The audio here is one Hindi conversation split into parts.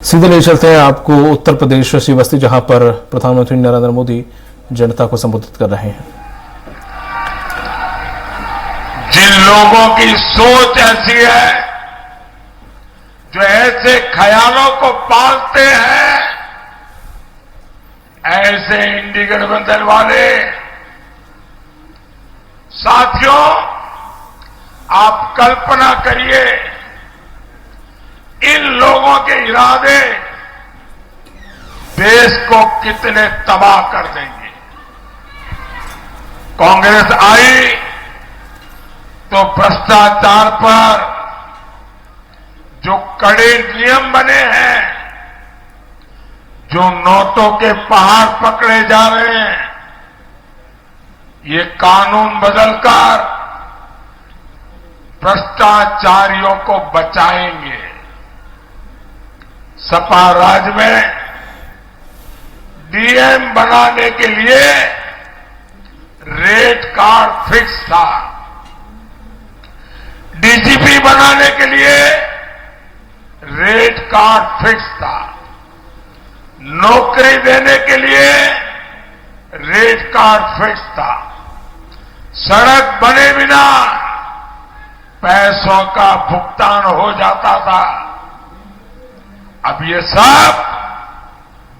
सीधे ले चलते हैं आपको उत्तर प्रदेश श्रीवस्ती, जहां पर प्रधानमंत्री नरेंद्र मोदी जनता को संबोधित कर रहे हैं। जिन लोगों की सोच ऐसी है, जो ऐसे ख्यालों को पालते हैं, ऐसे इंडी गठबंधन वाले साथियों, आप कल्पना करिए इन लोगों के इरादे देश को कितने तबाह कर देंगे। कांग्रेस आई तो भ्रष्टाचार पर जो कड़े नियम बने हैं, जो नोटों के पहाड़ पकड़े जा रहे हैं, ये कानून बदलकर भ्रष्टाचारियों को बचाएंगे। सपा राज में डीएम बनाने के लिए रेट कार्ड फिक्स था, डीजीपी बनाने के लिए रेट कार्ड फिक्स था, नौकरी देने के लिए रेट कार्ड फिक्स था, सड़क बने बिना पैसों का भुगतान हो जाता था। अब ये सब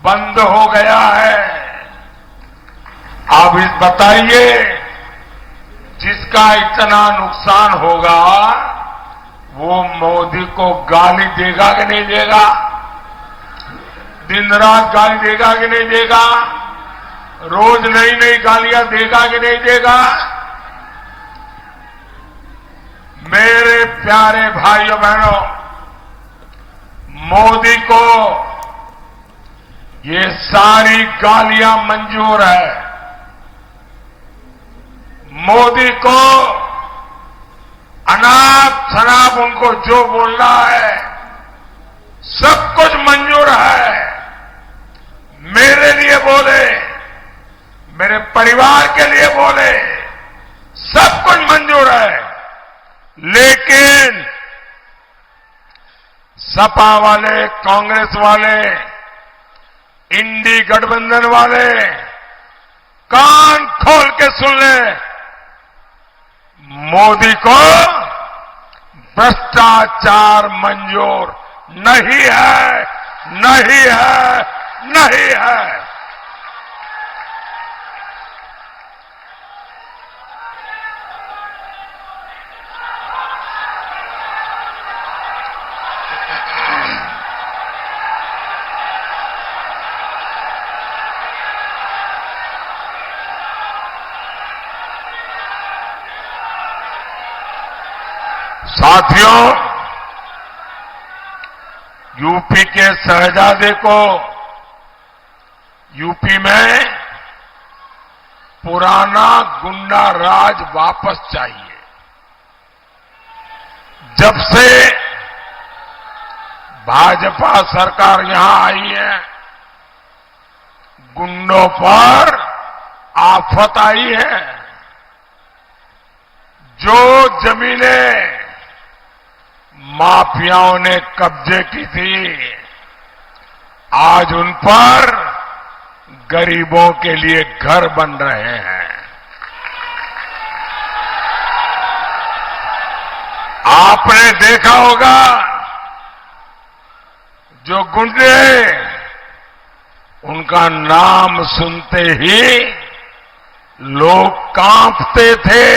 बंद हो गया है। अब इस बताइए, जिसका इतना नुकसान होगा वो मोदी को गाली देगा कि नहीं देगा? दिन रात गाली देगा कि नहीं देगा? रोज नई नई गालियां देगा कि नहीं देगा? मेरे प्यारे भाइयों बहनों, मोदी को ये सारी गालियां मंजूर है। मोदी को अनाप शनाप उनको जो बोलना है सब कुछ मंजूर है। मेरे लिए बोले, मेरे परिवार के लिए बोले, सब कुछ मंजूर है। लेकिन सपा वाले, कांग्रेस वाले, इंडी गठबंधन वाले कान खोल के सुन ले, मोदी को भ्रष्टाचार मंजूर नहीं है, नहीं है, नहीं है। साथियों, यूपी के शहजादे को यूपी में पुराना गुंडा राज वापस चाहिए। जब से भाजपा सरकार यहां आई है, गुंडों पर आफत आई है। जो जमीनें माफियाओं ने कब्जे की थी, आज उन पर गरीबों के लिए घर बन रहे हैं। आपने देखा होगा, जो गुंडे, उनका नाम सुनते ही लोग कांपते थे,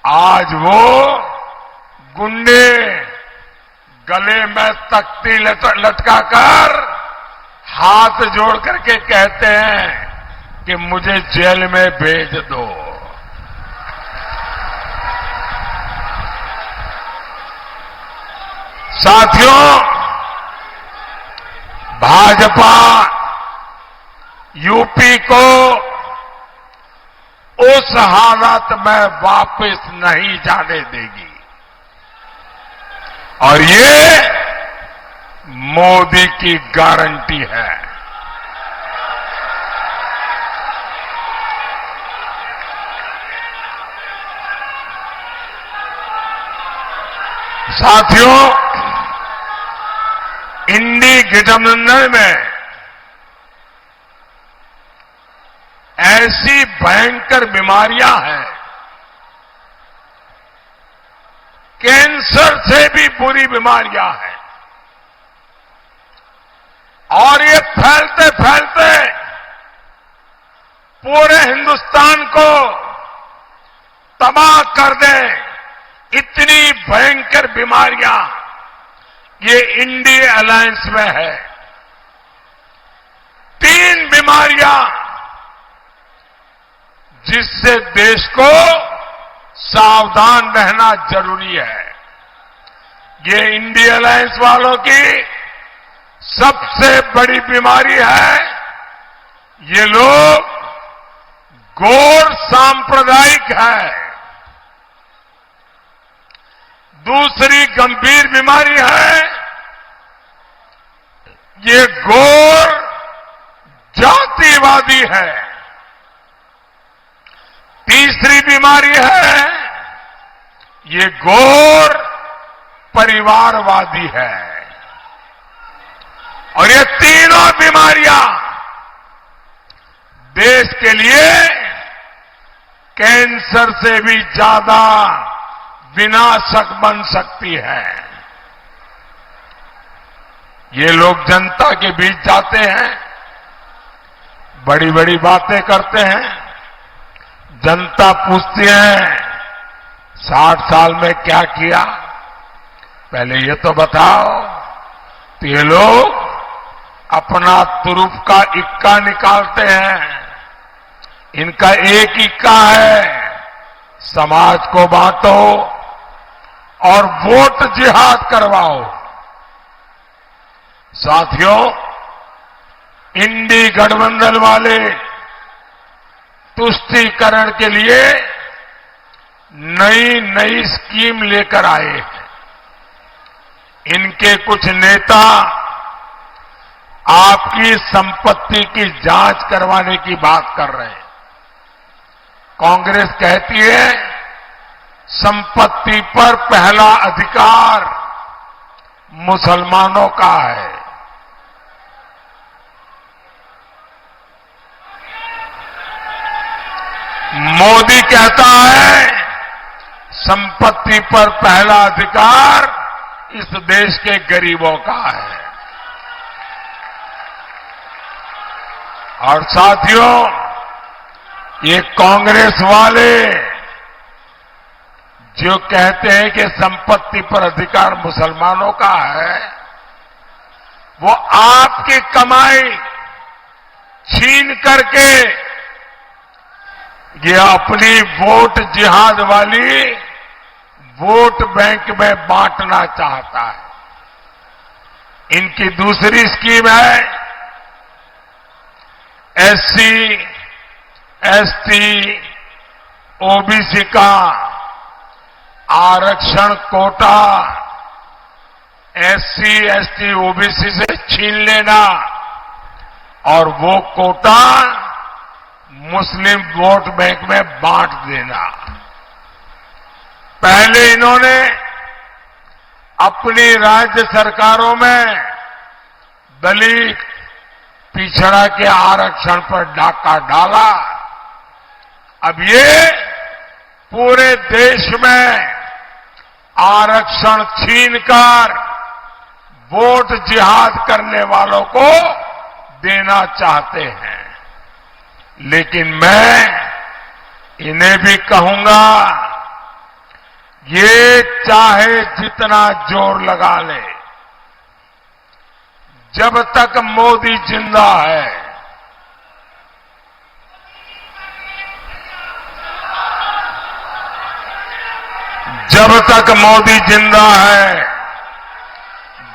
आज वो गुंडे गले में तख्ती लटकाकर हाथ जोड़ करके कहते हैं कि मुझे जेल में भेज दो। साथियों, भाजपा यूपी को उस हालत में वापस नहीं जाने देगी, और ये मोदी की गारंटी है। साथियों, इंडी गठबंधन में ऐसी भयंकर बीमारियां हैं, कैंसर से भी बुरी बीमारियां हैं, और ये फैलते फैलते पूरे हिंदुस्तान को तबाह कर दें, इतनी भयंकर बीमारियां ये इंडी अलायंस में है। 3 बीमारियां जिससे देश को सावधान रहना जरूरी है। ये इंडी अलायंस वालों की सबसे बड़ी बीमारी है, ये लोग गौर सांप्रदायिक है। दूसरी गंभीर बीमारी है, ये गौर जातिवादी है। तीसरी बीमारी है, ये गौर परिवारवादी है। और ये तीनों बीमारियां देश के लिए कैंसर से भी ज्यादा विनाशक बन सकती है। ये लोग जनता के बीच जाते हैं, बड़ी बड़ी बातें करते हैं, जनता पूछती है 60 साल में क्या किया, पहले ये तो बताओ। तो ये लोग अपना तुरुफ का इक्का निकालते हैं। इनका एक इक्का है, समाज को बांटो और वोट जिहाद करवाओ। साथियों, इंडी गठबंधन वाले तुष्टीकरण के लिए नई नई स्कीम लेकर आए हैं। इनके कुछ नेता आपकी संपत्ति की जांच करवाने की बात कर रहे हैं। कांग्रेस कहती है संपत्ति पर पहला अधिकार मुसलमानों का है। मोदी कहता है संपत्ति पर पहला अधिकार इस देश के गरीबों का है। और साथियों, ये कांग्रेस वाले जो कहते हैं कि संपत्ति पर अधिकार मुसलमानों का है, वो आपकी कमाई छीन करके ये अपनी वोट जिहाद वाली वोट बैंक में बांटना चाहता है। इनकी दूसरी स्कीम है एससी, एसटी, ओबीसी का आरक्षण कोटा एससी, एसटी, ओबीसी से छीन लेना और वो कोटा मुस्लिम वोट बैंक में बांट देना। पहले इन्होंने अपनी राज्य सरकारों में दलित, पिछड़ा के आरक्षण पर डाका डाला। अब ये पूरे देश में आरक्षण छीनकर वोट जिहाद करने वालों को देना चाहते हैं। लेकिन मैं इन्हें भी कहूंगा, ये चाहे जितना जोर लगा ले, जब तक मोदी जिंदा है, जब तक मोदी जिंदा है,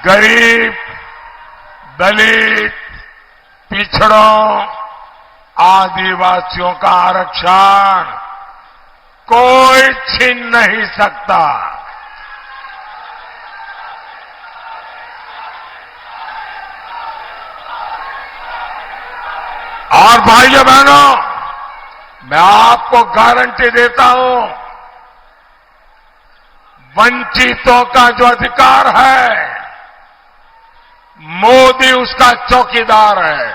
गरीब, दलित, पिछड़ों, आदिवासियों का आरक्षण कोई छीन नहीं सकता। और भाइयों बहनों, मैं आपको गारंटी देता हूं, वंचितों का जो अधिकार है मोदी उसका चौकीदार है।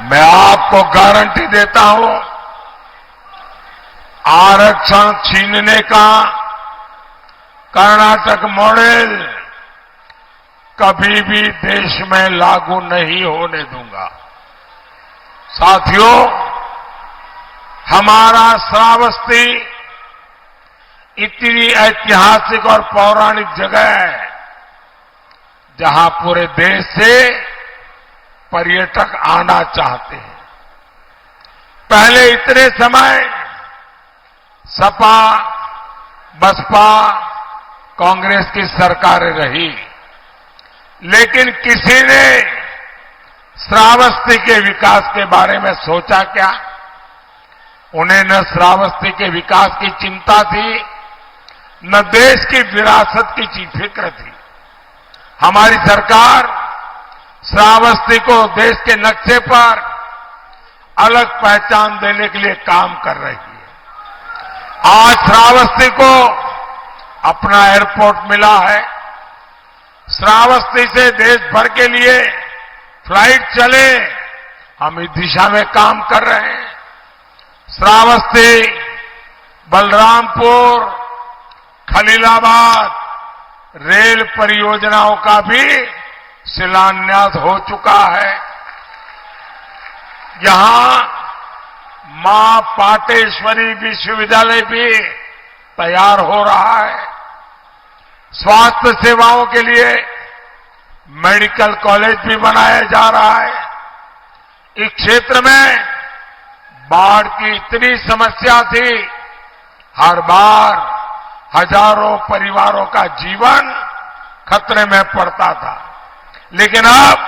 मैं आपको गारंटी देता हूं, आरक्षण छीनने का कर्नाटक मॉडल कभी भी देश में लागू नहीं होने दूंगा। साथियों, हमारा श्रावस्ती इतनी ऐतिहासिक और पौराणिक जगह है जहां पूरे देश से पर्यटक आना चाहते हैं। पहले इतने समय सपा, बसपा, कांग्रेस की सरकारें रही, लेकिन किसी ने श्रावस्ती के विकास के बारे में सोचा क्या? उन्हें न श्रावस्ती के विकास की चिंता थी, न देश की विरासत की फिक्र थी। हमारी सरकार श्रावस्ती को देश के नक्शे पर अलग पहचान देने के लिए काम कर रही है। आज श्रावस्ती को अपना एयरपोर्ट मिला है। श्रावस्ती से देश भर के लिए फ्लाइट चले, हम इस दिशा में काम कर रहे हैं। श्रावस्ती, बलरामपुर, खलीलाबाद रेल परियोजनाओं का भी शिलान्यास हो चुका है। यहां मां पाटेश्वरी विश्वविद्यालय भी तैयार हो रहा है। स्वास्थ्य सेवाओं के लिए मेडिकल कॉलेज भी बनाया जा रहा है। इस क्षेत्र में बाढ़ की इतनी समस्या थी, हर बार हजारों परिवारों का जीवन खतरे में पड़ता था, लेकिन अब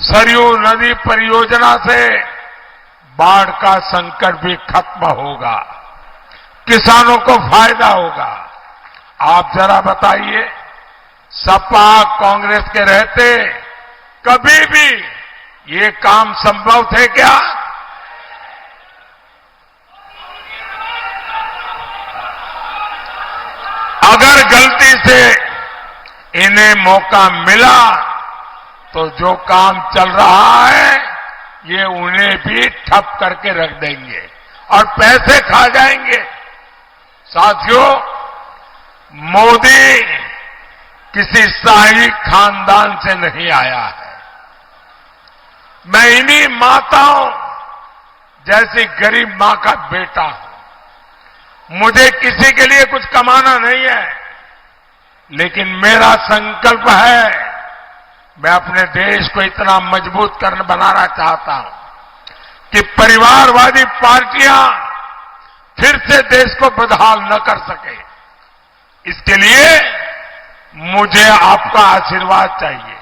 सरयू नदी परियोजना से बाढ़ का संकट भी खत्म होगा, किसानों को फायदा होगा। आप जरा बताइए, सपा कांग्रेस के रहते कभी भी ये काम संभव थे क्या? अगर गलती से इन्हें मौका मिला तो जो काम चल रहा है ये उन्हें भी ठप करके रख देंगे और पैसे खा जाएंगे। साथियों, मोदी किसी शाही खानदान से नहीं आया है। मैं इन्हीं माताओं जैसी गरीब मां का बेटा हूं। मुझे किसी के लिए कुछ कमाना नहीं है, लेकिन मेरा संकल्प है, मैं अपने देश को इतना मजबूत बनाना चाहता हूं कि परिवारवादी पार्टियां फिर से देश को बदहाल न कर सके। इसके लिए मुझे आपका आशीर्वाद चाहिए।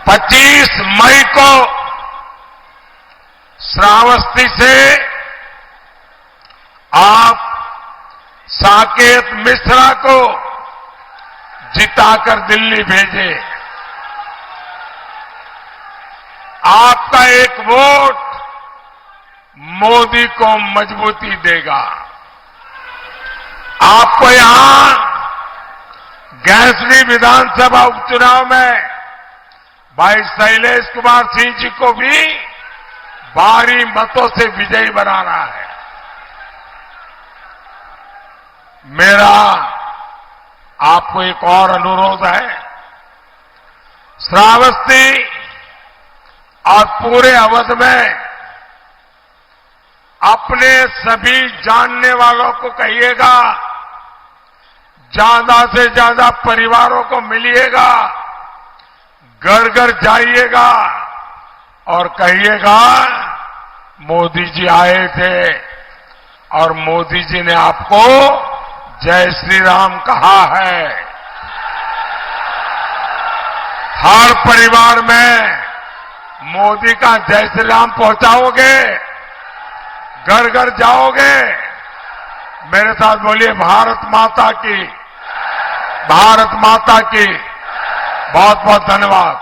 पच्चीस मई को श्रावस्ती से आप साकेत मिश्रा को जिताकर दिल्ली भेजे। आपका एक वोट मोदी को मजबूती देगा। आपको यहां गैसनी विधानसभा उपचुनाव में भाई शैलेश कुमार सिंह जी को भी भारी मतों से विजयी बनाना है। मेरा आपको एक और अनुरोध है, श्रावस्ती और पूरे अवध में अपने सभी जानने वालों को कहिएगा, ज्यादा से ज्यादा परिवारों को मिलिएगा, घर घर जाइएगा और कहिएगा मोदी जी आए थे और मोदी जी ने आपको जय श्री राम कहा है। हर परिवार में मोदी का जय श्री राम पहुंचाओगे, घर घर जाओगे। मेरे साथ बोलिए भारत माता की, भारत माता की। बहुत बहुत धन्यवाद।